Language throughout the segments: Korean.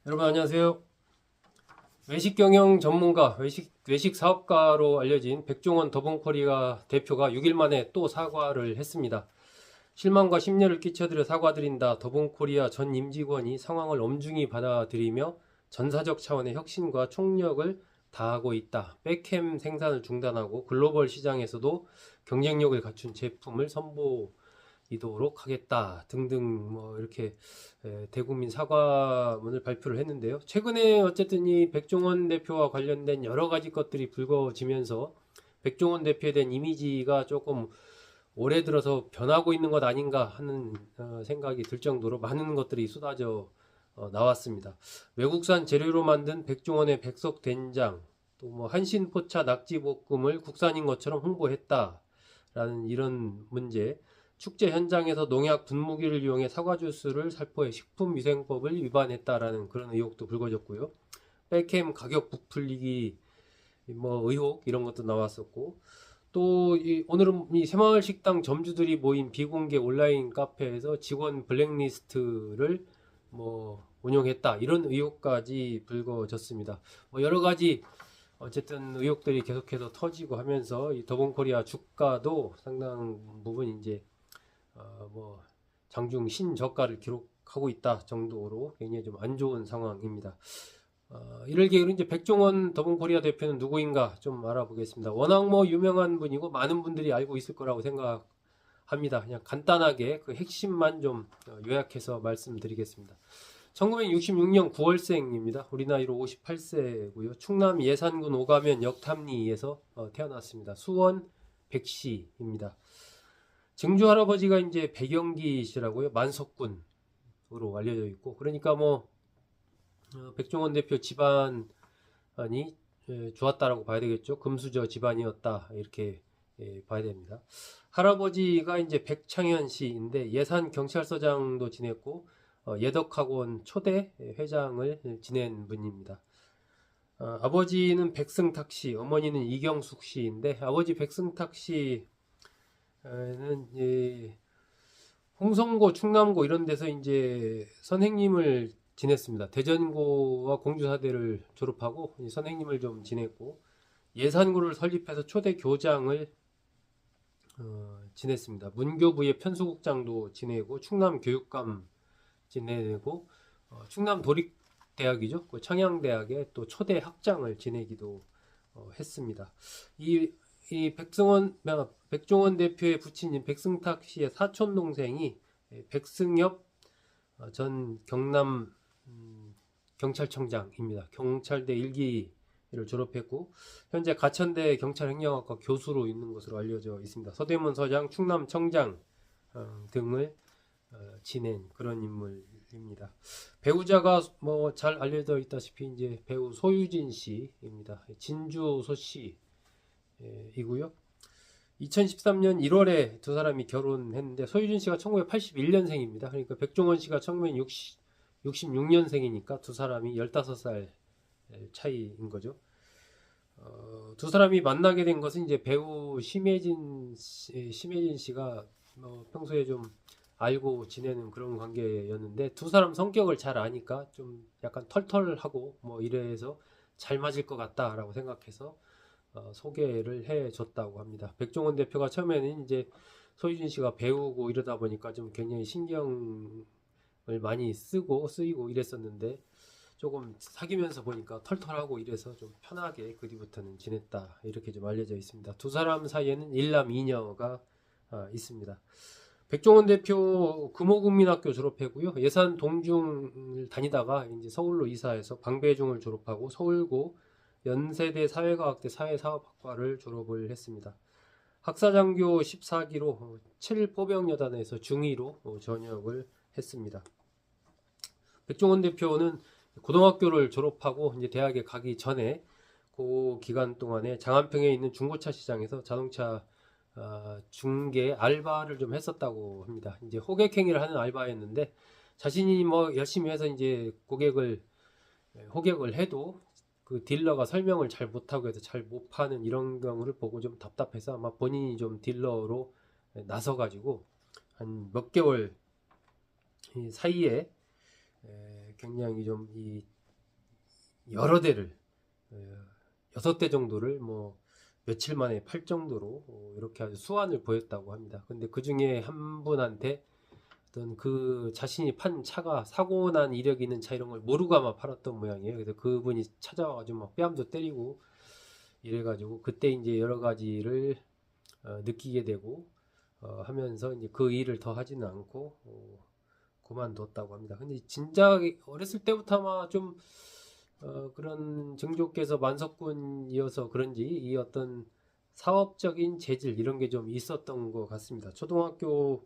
여러분 안녕하세요. 외식 경영 전문가, 외식 사업가로 알려진 백종원 더본코리아 대표가 6일 만에 또 사과를 했습니다. 실망과 심려를 끼쳐드려 사과드린다. 더본코리아 전 임직원이 상황을 엄중히 받아들이며 전사적 차원의 혁신과 총력을 다하고 있다. 백햄 생산을 중단하고 글로벌 시장에서도 경쟁력을 갖춘 제품을 선보이도록 하겠다. 등등 뭐 이렇게 대국민 사과문을 발표를 했는데요. 최근에 어쨌든 이 백종원 대표와 관련된 여러 가지 것들이 불거지면서 백종원 대표에 대한 이미지가 조금 올해 들어서 변하고 있는 것 아닌가 하는 생각이 들 정도로 많은 것들이 쏟아져 나왔습니다. 외국산 재료로 만든 백종원의 백석 된장, 또 뭐 한신 포차 낙지볶음을 국산인 것처럼 홍보했다라는 이런 문제, 축제 현장에서 농약 분무기를 이용해 사과 주스를 살포해 식품위생법을 위반했다라는 그런 의혹도 불거졌고요. 백햄 가격 부풀리기 뭐 의혹 이런 것도 나왔었고, 또 오늘은 이 새마을 식당 점주들이 모인 비공개 온라인 카페에서 직원 블랙리스트를 뭐 운영했다 이런 의혹까지 불거졌습니다. 뭐 여러 가지 어쨌든 의혹들이 계속해서 터지고 하면서 이 더본코리아 주가도 상당 부분 이제 뭐 장중 신저가를 기록하고 있다 정도로 굉장히 좀 안 좋은 상황입니다. 이럴 계기로 이제 백종원 더본코리아 대표는 누구인가 좀 알아보겠습니다. 워낙 뭐 유명한 분이고 많은 분들이 알고 있을 거라고 생각합니다. 그냥 간단하게 그 핵심만 좀 요약해서 말씀드리겠습니다. 1966년 9월생입니다. 우리 나이로 58세고요. 충남 예산군 오가면 역탐리에서 태어났습니다. 수원 백시입니다. 증조 할아버지가 이제 백영기시라고요. 만석군으로 알려져 있고, 그러니까 뭐 백종원 대표 집안이 좋았다라고 봐야 되겠죠. 금수저 집안이었다 이렇게 봐야 됩니다. 할아버지가 이제 백창현 씨인데 예산 경찰서장도 지냈고 예덕학원 초대 회장을 지낸 분입니다. 아버지는 백승탁 씨, 어머니는 이경숙 씨인데 아버지 백승탁 씨는 홍성고, 충남고 이런 데서 이제 선생님을 지냈습니다. 대전고와 공주사대를 졸업하고 선생님을 좀 지냈고 예산고를 설립해서 초대 교장을 지냈습니다. 문교부의 편수국장도 지내고 충남 교육감 지내고 충남 도립대학이죠. 그 청양대학의 또 초대 학장을 지내기도 했습니다. 이 백종원 대표의 부친인 백승탁 씨의 사촌 동생이 백승엽 전 경남 경찰청장입니다. 경찰대 1기를 졸업했고 현재 가천대 경찰행정학과 교수로 있는 것으로 알려져 있습니다. 서대문 서장, 충남청장 등을 지낸 그런 인물입니다. 배우자가 뭐 잘 알려져 있다시피 이제 배우 소유진 씨입니다. 진주 소 씨이고요. 2013년 1월에 두 사람이 결혼했는데 소유진 씨가 1981년생입니다. 그러니까 백종원 씨가 1966년생이니까 두 사람이 15살 차이인 거죠. 두 사람이 만나게 된 것은 이제 배우 심혜진 씨가 평소에 좀 알고 지내는 그런 관계였는데 두 사람 성격을 잘 아니까 좀 약간 털털하고 뭐 이래서 잘 맞을 것 같다라고 생각해서 소개를 해줬다고 합니다. 백종원 대표가 처음에는 이제 소유진 씨가 배우고 이러다 보니까 좀 굉장히 신경을 많이 쓰이고 이랬었는데 조금 사귀면서 보니까 털털하고 이래서 좀 편하게 그 뒤부터는 지냈다 이렇게 좀 알려져 있습니다. 두 사람 사이에는 일남 이녀가 있습니다. 백종원 대표 금호국민학교 졸업했고요. 예산 동중을 다니다가 이제 서울로 이사해서 방배중을 졸업하고 서울고 연세대 사회과학대 사회사업학과를 졸업을 했습니다. 학사장교 14기로 7포병여단에서 중위로 전역을 했습니다. 백종원 대표는 고등학교를 졸업하고 이제 대학에 가기 전에 그 기간 동안에 장안평에 있는 중고차 시장에서 자동차 중개 알바를 좀 했었다고 합니다. 이제 호객행위를 하는 알바였는데 자신이 뭐 열심히 해서 이제 호객을 해도 그 딜러가 설명을 잘 못하고 해서 잘 못 파는 이런 경우를 보고 좀 답답해서 아마 본인이 좀 딜러로 나서가지고 한 몇 개월 사이에 굉장히 좀 여러 대를 6대 정도를 뭐 며칠 만에 팔 정도로 이렇게 아주 수완을 보였다고 합니다. 근데 그 중에 한 분한테 어떤 그 자신이 판 차가 사고 난 이력이 있는 차 이런 걸 모르고 아마 팔았던 모양이에요. 그래서 그분이 찾아와가지고 막 뺨도 때리고 이래가지고 그때 이제 여러 가지를 느끼게 되고 하면서 이제 그 일을 더 하지는 않고 그만뒀다고 합니다. 근데 진작 어렸을 때부터 아마 좀 그런 증조께서 만석군이어서 그런지 이 어떤 사업적인 재질 이런 게 좀 있었던 것 같습니다. 초등학교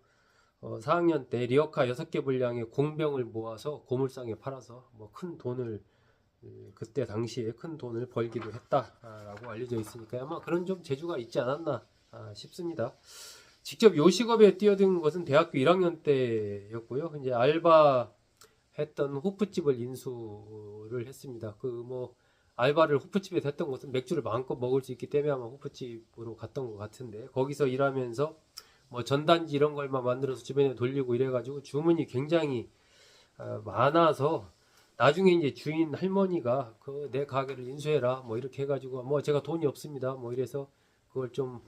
4학년 때 리어카 6개 분량의 공병을 모아서 고물상에 팔아서 뭐 큰 돈을 그때 당시에 큰 돈을 벌기도 했다라고 알려져 있으니까 아마 그런 좀 재주가 있지 않았나 싶습니다. 직접 요식업에 뛰어든 것은 대학교 1학년 때였고요. 이제 알바 했던 호프집을 인수를 했습니다. 그 뭐 알바를 호프집에서 했던 것은 맥주를 마음껏 먹을 수 있기 때문에 아마 호프집으로 갔던 것 같은데 거기서 일하면서 뭐 전단지 이런 걸만 만들어서 주변에 돌리고 이래가지고 주문이 굉장히 많아서 나중에 이제 주인 할머니가 그 내 가게를 인수해라 뭐 이렇게 해가지고 뭐 제가 돈이 없습니다 뭐 이래서 그걸 좀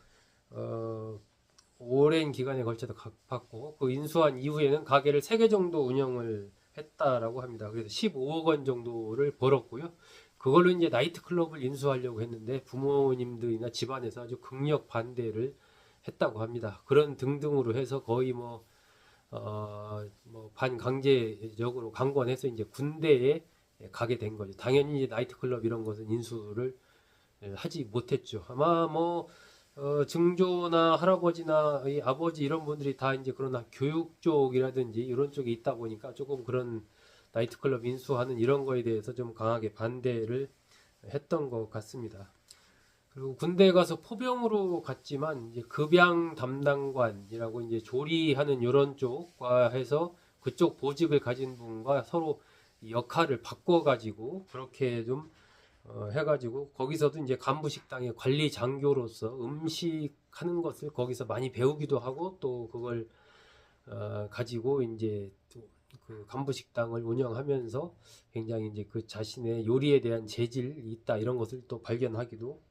오랜 기간에 걸쳐서 받고 그 인수한 이후에는 가게를 3개 정도 운영을 했다라고 합니다. 그래서 15억 원 정도를 벌었고요. 그걸로 이제 나이트클럽을 인수하려고 했는데 부모님들이나 집안에서 아주 극력 반대를 했다고 합니다. 그런 등등으로 해서 거의 뭐 반강제적으로 강권해서 이제 군대에 가게 된 거죠. 당연히 이제 나이트클럽 이런 것은 인수를 하지 못했죠. 아마 뭐 증조나 할아버지나 이 아버지 이런 분들이 다 이제 그러나 교육 쪽이라든지 이런 쪽에 있다 보니까 조금 그런 나이트클럽 인수하는 이런 거에 대해서 좀 강하게 반대를 했던 것 같습니다. 그리고 군대에 가서 포병으로 갔지만 이제 급양 담당관이라고 이제 조리하는 이런 쪽과 해서 그쪽 보직을 가진 분과 서로 역할을 바꿔가지고 그렇게 좀 해가지고 거기서도 이제 간부 식당의 관리 장교로서 음식 하는 것을 거기서 많이 배우기도 하고 또 그걸 가지고 이제 그 간부 식당을 운영하면서 굉장히 이제 그 자신의 요리에 대한 재질이 있다 이런 것을 또 발견하기도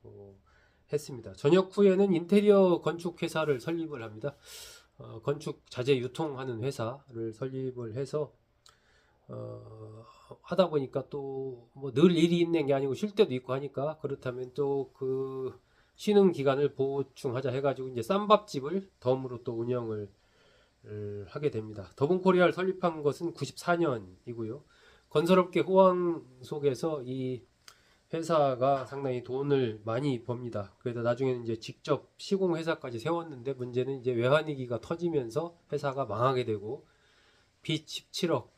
했습니다. 전역 후에는 인테리어 건축 회사를 설립을 합니다. 건축 자재 유통하는 회사를 설립을 해서 하다 보니까 또 뭐 늘 일이 있는 게 아니고 쉴 때도 있고 하니까 그렇다면 또 그 쉬는 기간을 보충하자 해가지고 이제 쌈밥집을 덤으로 또 운영을 하게 됩니다. 더본코리아를 설립한 것은 94년이고요. 건설업계 호황 속에서 이 회사가 상당히 돈을 많이 법니다. 그래서 나중에는 이제 직접 시공 회사까지 세웠는데 문제는 이제 외환위기가 터지면서 회사가 망하게 되고 빚 17억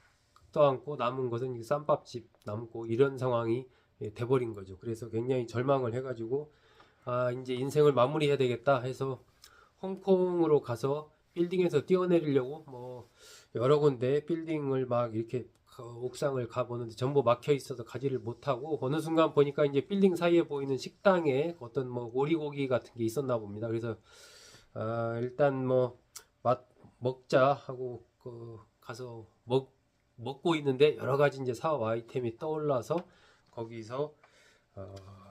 떠안고 남은 것은 쌈밥집 남고 이런 상황이 돼버린 거죠. 그래서 굉장히 절망을 해가지고 이제 인생을 마무리해야 되겠다 해서 홍콩으로 가서 빌딩에서 뛰어내리려고 뭐 여러 군데 빌딩을 막 이렇게 옥상을 가보는데 전부 막혀 있어서 가지를 못하고 어느 순간 보니까 이제 빌딩 사이에 보이는 식당에 어떤 뭐 오리고기 같은 게 있었나 봅니다. 그래서 일단 뭐 먹자 하고 가서 먹고 있는데 여러 가지 이제 사업 아이템이 떠올라서 거기서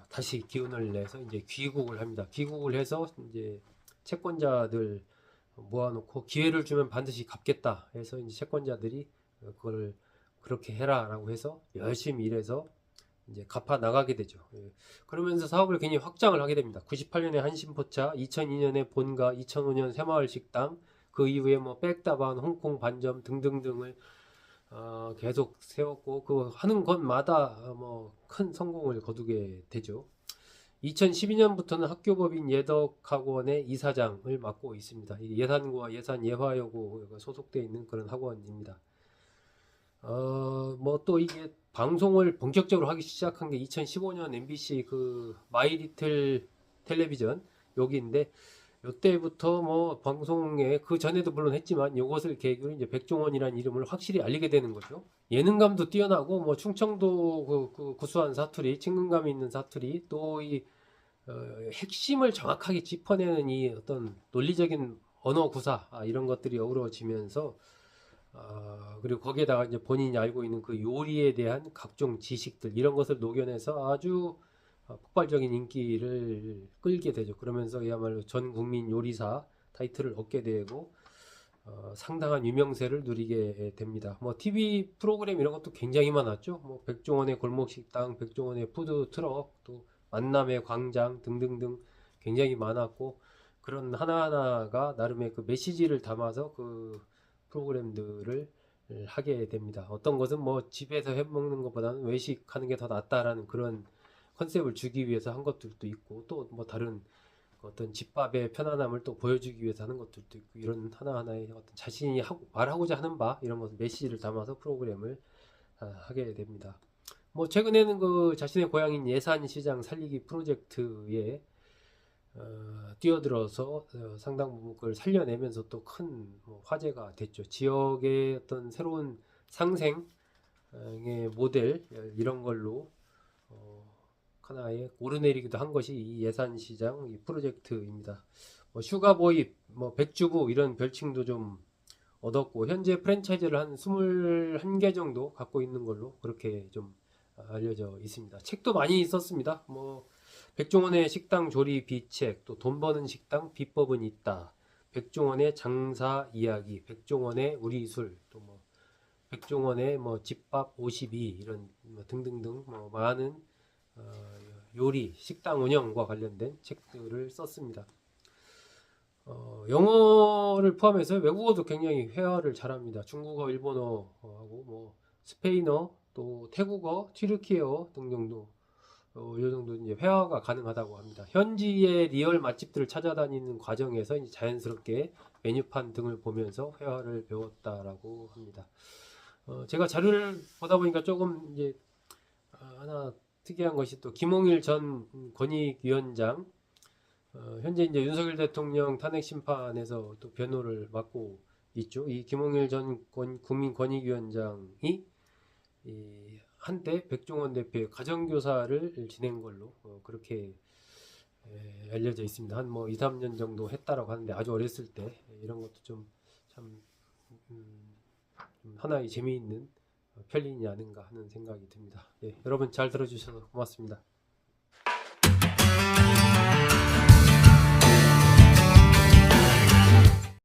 다시 기운을 내서 이제 귀국을 합니다. 귀국을 해서 이제 채권자들 모아놓고 기회를 주면 반드시 갚겠다 해서 이제 채권자들이 그걸 그렇게 해라라고 해서 열심히 일해서 이제 갚아 나가게 되죠. 그러면서 사업을 굉장히 확장을 하게 됩니다. 98년에 한신포차, 2002년에 본가, 2005년 새마을 식당, 그 이후에 뭐 백다방, 홍콩 반점 등등등을 계속 세웠고 그 하는 것마다 뭐 큰 성공을 거두게 되죠. 2012년부터는 학교법인 예덕학원의 이사장을 맡고 있습니다. 예산고와 예산예화여고가 소속되어 있는 그런 학원입니다. 뭐 또 이게 방송을 본격적으로 하기 시작한 게 2015년 MBC 그 마이리틀 텔레비전 여기인데 요때부터 뭐 방송에 그 전에도 물론 했지만 이것을 계기로 이제 백종원이라는 이름을 확실히 알리게 되는 거죠. 예능감도 뛰어나고 뭐 충청도 그 구수한 사투리, 친근감이 있는 사투리, 또 이 핵심을 정확하게 짚어내는 이 어떤 논리적인 언어 구사 이런 것들이 어우러지면서 그리고 거기에다가 이제 본인이 알고 있는 그 요리에 대한 각종 지식들 이런 것을 녹여내서 아주 폭발적인 인기를 끌게 되죠. 그러면서 그야말로 전 국민 요리사 타이틀을 얻게 되고 상당한 유명세를 누리게 됩니다. 뭐 TV 프로그램 이런 것도 굉장히 많았죠. 뭐 백종원의 골목식당, 백종원의 푸드트럭, 또 만남의 광장 등등등 굉장히 많았고 그런 하나하나가 나름의 그 메시지를 담아서 그 프로그램들을 하게 됩니다. 어떤 것은 뭐 집에서 해 먹는 것보다는 외식하는 게 더 낫다라는 그런 컨셉을 주기 위해서 한 것들도 있고 또 뭐 다른 어떤 집밥의 편안함을 또 보여주기 위해서 하는 것들도 있고 이런 하나하나의 어떤 자신이 말하고자 하는 바 이런 것을 메시지를 담아서 프로그램을 하게 됩니다. 뭐 최근에는 그 자신의 고향인 예산시장 살리기 프로젝트에 뛰어들어서 상당 부분 그걸 살려내면서 또 큰 화제가 됐죠. 지역의 어떤 새로운 상생의 모델 이런 걸로 하나의 오르내리기도 한 것이 이 예산시장 이 프로젝트입니다. 뭐 슈가보이, 뭐 백주부 이런 별칭도 좀 얻었고 현재 프랜차이즈를 한 21개 정도 갖고 있는 걸로 그렇게 좀 알려져 있습니다. 책도 많이 있었습니다. 뭐 백종원의 식당 조리 비책, 또 돈 버는 식당 비법은 있다. 백종원의 장사 이야기, 백종원의 우리 술, 또 뭐 백종원의 뭐 집밥 52 이런 뭐 등등등 뭐 많은 요리, 식당 운영과 관련된 책들을 썼습니다. 영어를 포함해서 외국어도 굉장히 회화를 잘합니다. 중국어, 일본어하고 뭐 스페인어, 또 태국어, 튀르키예어 등등도 이 정도 이제 회화가 가능하다고 합니다. 현지의 리얼 맛집들을 찾아다니는 과정에서 이제 자연스럽게 메뉴판 등을 보면서 회화를 배웠다라고 합니다. 제가 자료를 보다 보니까 조금 이제 하나 특이한 것이 또 김홍일 전 권익위원장 현재 이제 윤석열 대통령 탄핵 심판에서 또 변호를 맡고 있죠. 이 김홍일 전 국민권익위원장이 한때 백종원 대표의 가정교사를 지낸 걸로 그렇게 알려져 있습니다. 한 뭐 2, 3년 정도 했다라고 하는데 아주 어렸을 때 이런 것도 좀 참 하나의 재미있는 편린이 아닌가 하는 생각이 듭니다. 예, 여러분 잘 들어주셔서 고맙습니다.